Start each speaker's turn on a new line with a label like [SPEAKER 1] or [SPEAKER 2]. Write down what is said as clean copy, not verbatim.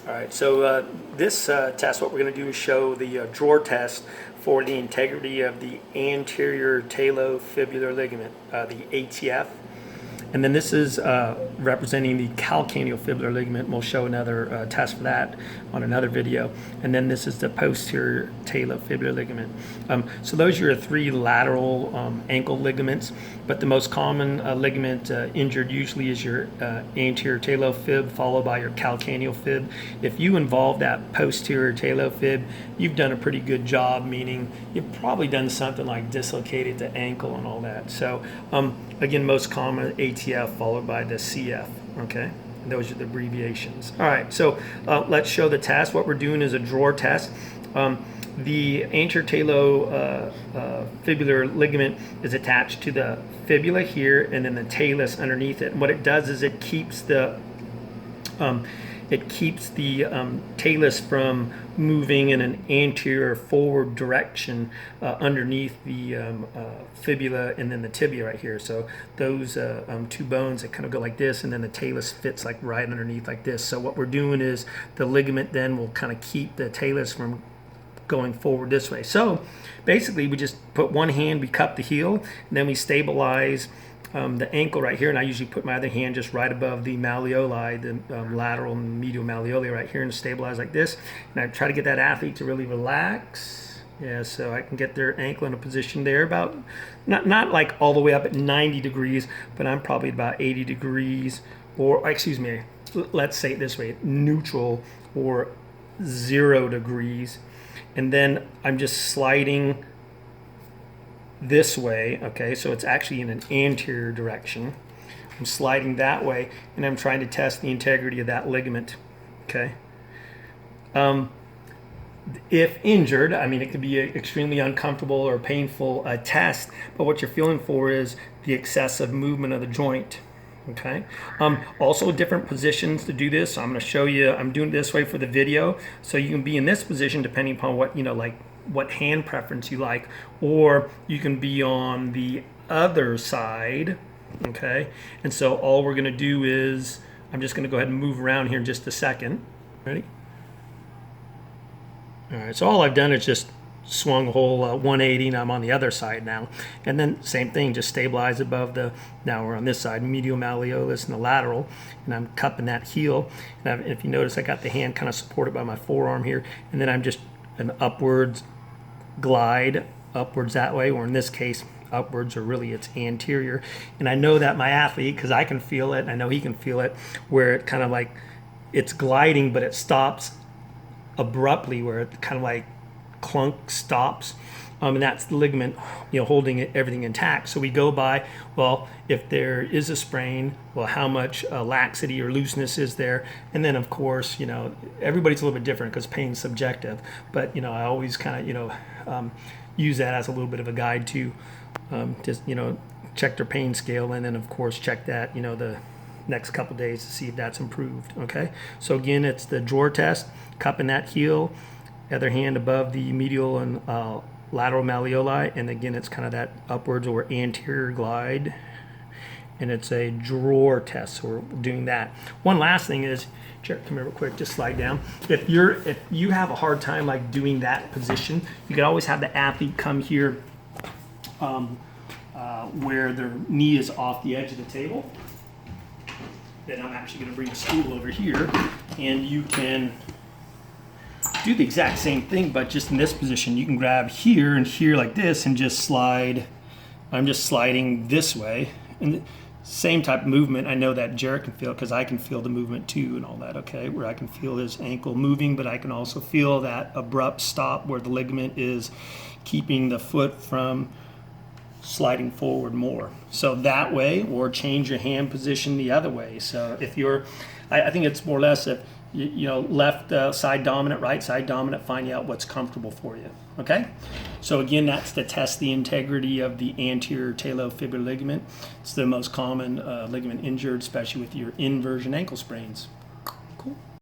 [SPEAKER 1] All right, so this test, what we're going to do is show the drawer test for the integrity of the anterior talofibular ligament, the ATF. And then this is representing the calcaneofibular ligament. We'll show another test for that on another video. And then this is the posterior talofibular ligament. So those are your three lateral ankle ligaments, but the most common ligament injured usually is your anterior talofib, followed by your calcaneofib. If you involve that posterior talofib, you've done a pretty good job, meaning you've probably done something like dislocated the ankle and all that. So again, most common ATF followed by the CF, okay? And those are the abbreviations. All right, so let's show the test. What we're doing is a drawer test. The anterior talofibular ligament is attached to the fibula here and then the talus underneath it. And what it does is it keeps the talus from moving in an anterior forward direction underneath the fibula and then the tibia right here. So those two bones that kind of go like this, and then the talus fits like right underneath like this. So what we're doing is the ligament then will kind of keep the talus from going forward this way. So basically we just put one hand, we cup the heel, and then we stabilize the ankle right here, and I usually put my other hand just right above the malleoli, the lateral and medial malleoli right here, and stabilize like this. And I try to get that athlete to really relax. Yeah, so I can get their ankle in a position there about, not like all the way up at 90 degrees, but I'm probably about 80 degrees, or excuse me, let's say it this way, neutral or 0 degrees. And then I'm just sliding this way, okay, so it's actually in an anterior direction. I'm sliding that way, and I'm trying to test the integrity of that ligament, okay. If injured, I mean, it could be an extremely uncomfortable or painful test, but what you're feeling for is the excessive movement of the joint, okay. Also different positions to do this. So I'm going to show you, I'm doing it this way for the video, so you can be in this position depending upon what, you know, like what hand preference you like, or you can be on the other side, okay. And so all we're going to do is, I'm just going to go ahead and move around here in just a second. Ready? All right, so all I've done is just swung a whole 180, and I'm on the other side now. And then same thing, just stabilize above the, now we're on this side, medial malleolus and the lateral, and I'm cupping that heel. And if you notice, I got the hand kind of supported by my forearm here, and then I'm just an upwards glide upwards that way, or in this case upwards, or really it's anterior. And I know that my athlete, because I can feel it, and I know he can feel it, where it kind of like it's gliding but it stops abruptly, where it kind of like clunk stops, and that's the ligament, you know, holding everything intact. So we go by, well, if there is a sprain, well, how much laxity or looseness is there? And then of course, you know, everybody's a little bit different because pain's subjective, but you know, I always kind of, you know, use that as a little bit of a guide to just, you know, check their pain scale, and then of course check that, you know, the next couple days to see if that's improved, okay. So again, it's the drawer test, cupping that heel, other hand above the medial and lateral malleoli, and again it's kind of that upwards or anterior glide, and it's a drawer test, so we're doing that. One last thing is, Jared, come here real quick, just slide down. If you have a hard time like doing that position, you can always have the athlete come here where their knee is off the edge of the table. Then I'm actually going to bring a stool over here, and you can do the exact same thing, but just in this position. You can grab here and here like this and just slide. I'm just sliding this way, and same type of movement. I know that Jared can feel, because I can feel the movement too and all that, okay, where I can feel his ankle moving, but I can also feel that abrupt stop where the ligament is keeping the foot from sliding forward more. So that way, or change your hand position the other way. So if you're, I think it's more or less if you know, left side dominant, right side dominant, find out what's comfortable for you, okay. So again, that's to test the integrity of the anterior talofibular ligament. It's the most common ligament injured, especially with your inversion ankle sprains.